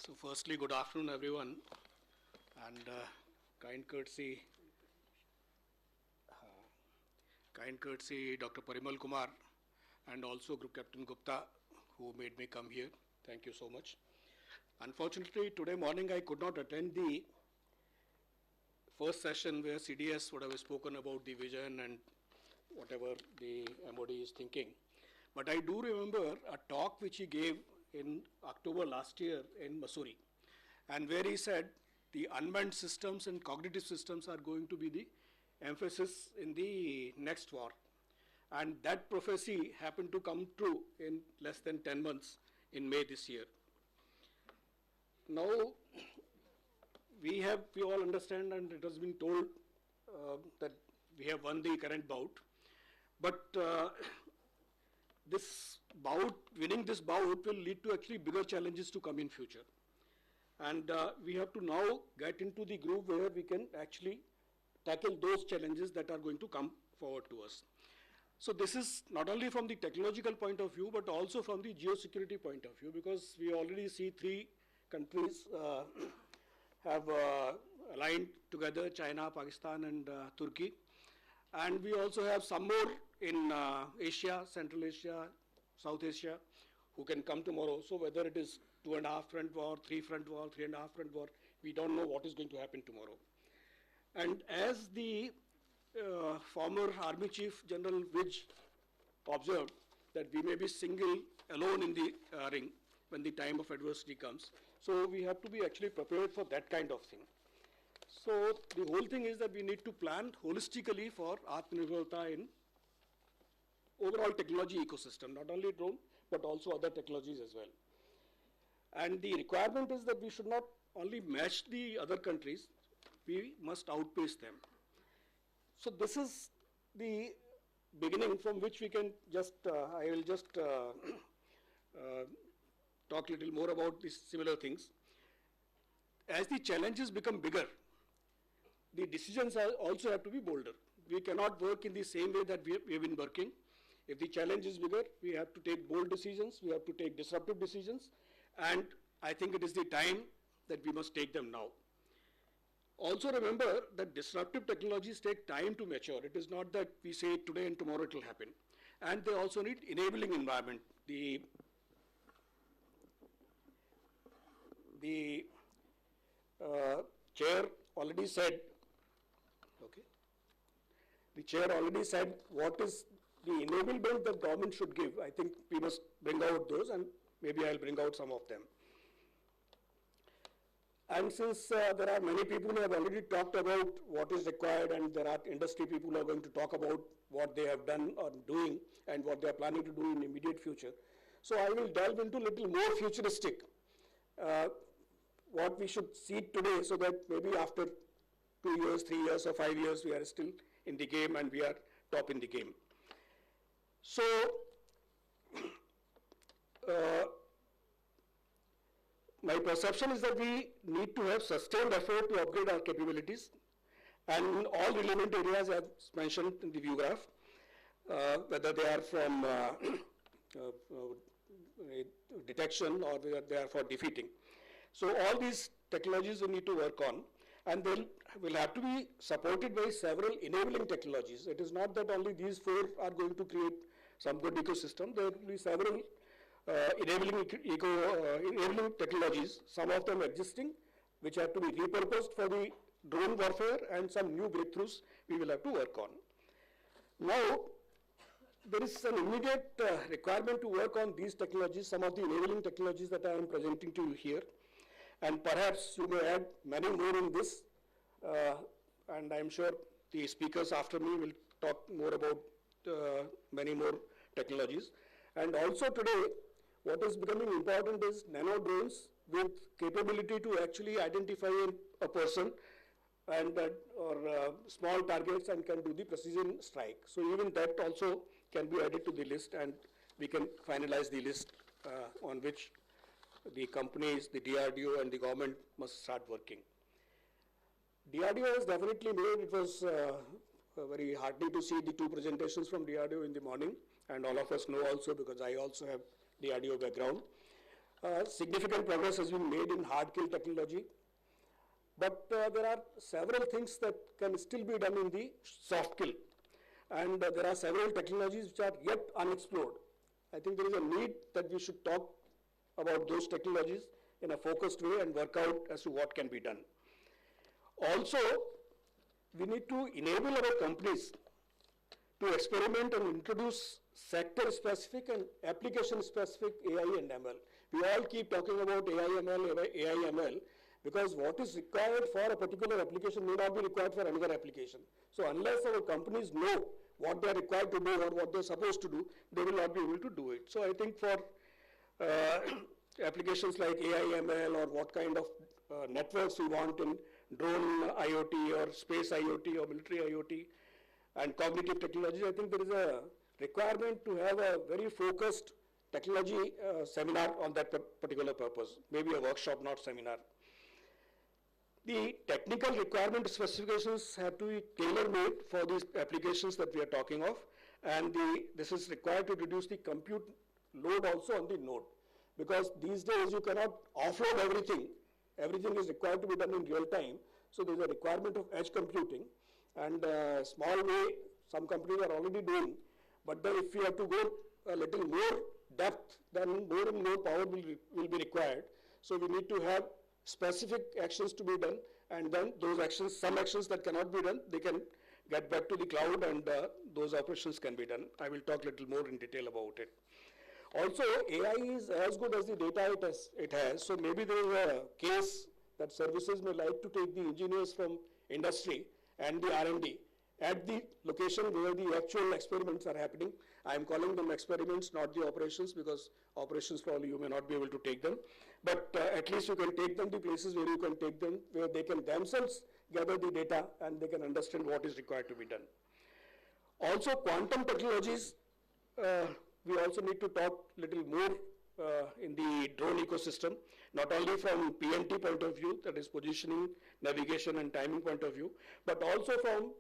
So firstly, good afternoon, everyone, and kind courtesy, Dr. Parimal Kumar, and also Group Captain Gupta, who made me come here. Thank you so much. Unfortunately, today morning I could not attend the first session where CDS would have spoken about the vision and whatever the MOD is thinking. But I do remember a talk which he gave in October last year in Missouri, and where he said the unmanned systems and cognitive systems are going to be the emphasis in the next war. And that prophecy happened to come true in less than 10 months in May this year. Now, we all understand, and it has been told that we have won the current bout, but winning this bout will lead to actually bigger challenges to come in future. And we have to now get into the groove where we can actually tackle those challenges that are going to come forward to us. So this is not only from the technological point of view, but also from the geosecurity point of view, because we already see three countries have aligned together, China, Pakistan, and Turkey. And we also have some more in Asia, Central Asia, South Asia, who can come tomorrow. So whether it is 2.5 front war, 3 front war, 3.5 front war, we don't know what is going to happen tomorrow. And as the former Army Chief General Widge observed, that we may be single alone in the ring when the time of adversity comes. So we have to be actually prepared for that kind of thing. So the whole thing is that we need to plan holistically for Atmanirbharta in overall technology ecosystem, not only drone, but also other technologies as well. And the requirement is that we should not only match the other countries, we must outpace them. So this is the beginning from which we can just, I will just talk a little more about these similar things. As the challenges become bigger, the decisions also have to be bolder. We cannot work in the same way that we have been working. If the challenge is bigger, we have to take bold decisions, we have to take disruptive decisions, and I think it is the time that we must take them now. Also remember that disruptive technologies take time to mature. It is not that we say it today and tomorrow it will happen. And they also need enabling environment. The chair already said, okay, the chair already said what is the enablement that government should give. I think we must bring out those, and maybe I'll bring out some of them. And since there are many people who have already talked about what is required, and there are industry people who are going to talk about what they have done or doing and what they are planning to do in the immediate future. So I will delve into a little more futuristic, what we should see today, so that maybe after 2 years, 3 years, or 5 years, we are still in the game and we are top in the game. So, my perception is that we need to have sustained effort to upgrade our capabilities, and in all relevant areas as mentioned in the view graph, whether they are from detection or whether they are for defeating. So all these technologies we need to work on, and they will have to be supported by several enabling technologies. It is not that only these 4 are going to create some good ecosystem. There will be several enabling technologies, some of them existing, which have to be repurposed for the drone warfare, and some new breakthroughs we will have to work on. Now, there is an immediate requirement to work on these technologies, some of the enabling technologies that I am presenting to you here. And perhaps you may add many more in this, and I'm sure the speakers after me will talk more about many more technologies. And also today, what is becoming important is nano drones with capability to actually identify a person and or small targets and can do the precision strike. So even that also can be added to the list, and we can finalize the list on which the companies, the DRDO, and the government must start working. DRDO has definitely made, it was very heartening to see the 2 presentations from DRDO in the morning, and all of us know also, because I also have DRDO background. Significant progress has been made in hard kill technology, but there are several things that can still be done in the soft kill. And there are several technologies which are yet unexplored. I think there is a need that we should talk about those technologies in a focused way and work out as to what can be done. Also, we need to enable our companies to experiment and introduce sector-specific and application-specific AI and ML. We all keep talking about AI, ML, because what is required for a particular application may not be required for another application. So unless our companies know what they are required to do or what they are supposed to do, they will not be able to do it. So I think for applications like AI, ML, or what kind of networks we want in drone IoT or space IoT or military IoT and cognitive technologies, I think there is a requirement to have a very focused technology seminar on that particular purpose, maybe a workshop, not seminar. The technical requirement specifications have to be tailor-made for these applications that we are talking of, and this is required to reduce the compute load also on the node, because these days you cannot offload everything. Everything is required to be done in real time, so there is a requirement of edge computing, and small way some companies are already doing, but then if we have to go a little more depth, then more and more power will be required. So we need to have specific actions to be done, and then those actions, some actions that cannot be done, they can get back to the cloud, and those operations can be done. I will talk a little more in detail about it. Also, AI is as good as the data it has, so maybe there is a case that services may like to take the engineers from industry and the R&D at the location where the actual experiments are happening. I am calling them experiments, not the operations, because operations probably you may not be able to take them. But at least you can take them to places where you can take them, where they can themselves gather the data and they can understand what is required to be done. Also, quantum technologies, we also need to talk a little more in the drone ecosystem, not only from PNT point of view, that is positioning, navigation and timing point of view, but also from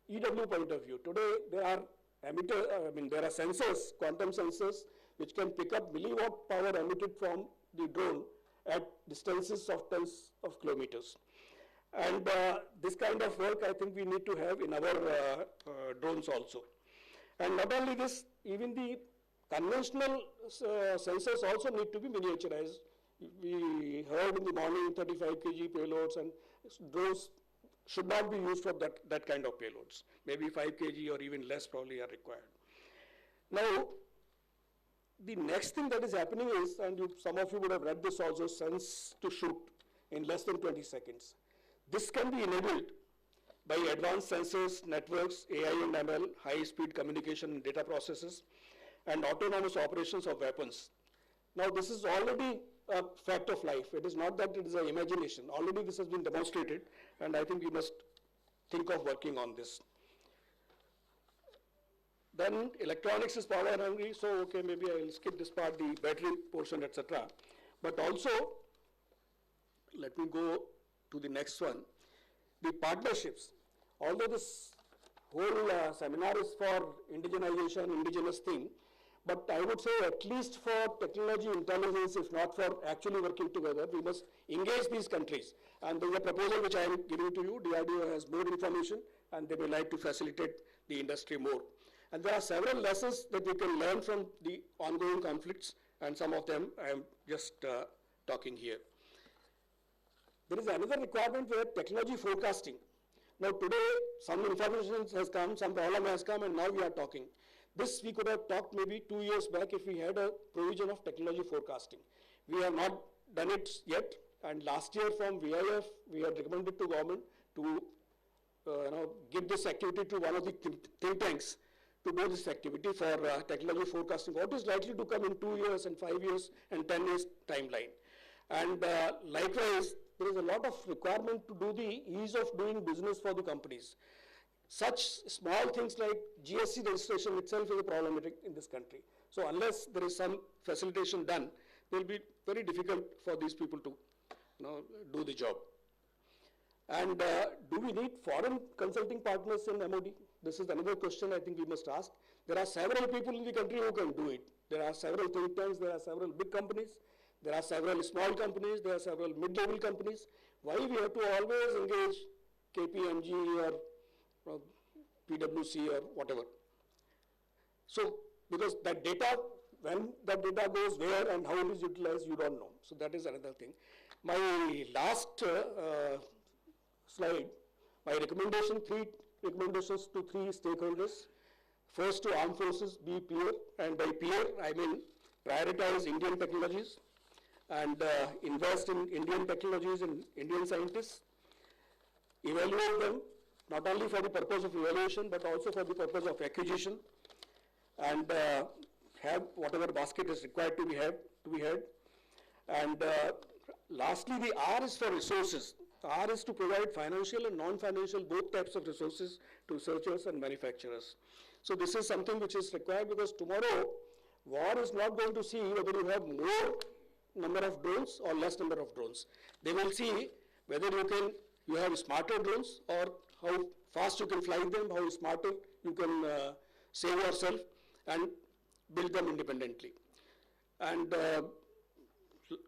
EW point of view. Today there are there are sensors, quantum sensors, which can pick up milliwatt power emitted from the drone at distances of tens of kilometers. And this kind of work I think we need to have in our drones also. And not only this, even the conventional sensors also need to be miniaturized. We heard in the morning 35 kg payloads, and drones should not be used for that kind of payloads. Maybe 5 kg or even less probably are required. Now, the next thing that is happening is, and some of you would have read this also, sense to shoot in less than 20 seconds. This can be enabled by advanced sensors, networks, AI and ML, high-speed communication and data processes, and autonomous operations of weapons. Now, this is already a fact of life. It is not that it is an imagination. Already this has been demonstrated, and I think we must think of working on this. Then electronics is power hungry, so okay, maybe I will skip this part, the battery portion, etc. But also, let me go to the next one, the partnerships. Although this whole seminar is for indigenization, indigenous thing, but I would say at least for technology intelligence, if not for actually working together, we must engage these countries. And there is a proposal which I am giving to you. DRDO has more information, and they may like to facilitate the industry more. And there are several lessons that we can learn from the ongoing conflicts, and some of them I am just talking here. There is another requirement where technology forecasting. Now today, some information has come, some problem has come, and now we are talking. This we could have talked maybe 2 years back if we had a provision of technology forecasting. We have not done it yet, and last year from VIF, we had recommended to government to give this activity to one of the think tanks to do this activity for technology forecasting. What is likely to come in 2 years and 5 years and 10 years timeline. And likewise, there is a lot of requirement to do the ease of doing business for the companies. Such small things like GST registration itself is a problematic in this country. So unless there is some facilitation done, it will be very difficult for these people to do the job. And do we need foreign consulting partners in MOD? This is another question I think we must ask. There are several people in the country who can do it. There are several think tanks, there are several big companies. There are several small companies, there are several mid-level companies. Why we have to always engage KPMG or PwC or whatever? So, because that data, when that data goes where and how it is utilized, you don't know. So that is another thing. My last slide, my recommendation, 3 recommendations to 3 stakeholders. First, to armed forces, be peer, and by peer, I mean prioritize Indian technologies and invest in Indian technologies and Indian scientists. Evaluate them, not only for the purpose of evaluation, but also for the purpose of acquisition, and have whatever basket is required to be had. And lastly, the R is for resources. The R is to provide financial and non-financial, both types of resources to researchers and manufacturers. So this is something which is required, because tomorrow, war is not going to see whether you have more number of drones or less number of drones. They will see whether you have smarter drones, or how fast you can fly them, how smarter you can save yourself and build them independently. And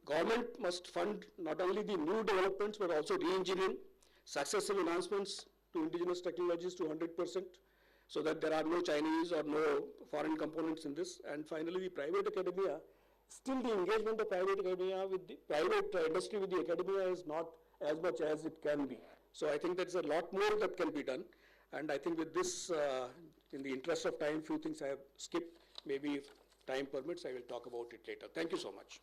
government must fund not only the new developments, but also re-engineering, successive enhancements to indigenous technologies to 100%, so that there are no Chinese or no foreign components in this. And finally, the private academia, still the engagement of private academia with the private industry with the academia is not as much as it can be. So I think there's a lot more that can be done. And I think with this, in the interest of time, few things I have skipped. Maybe if time permits, I will talk about it later. Thank you so much.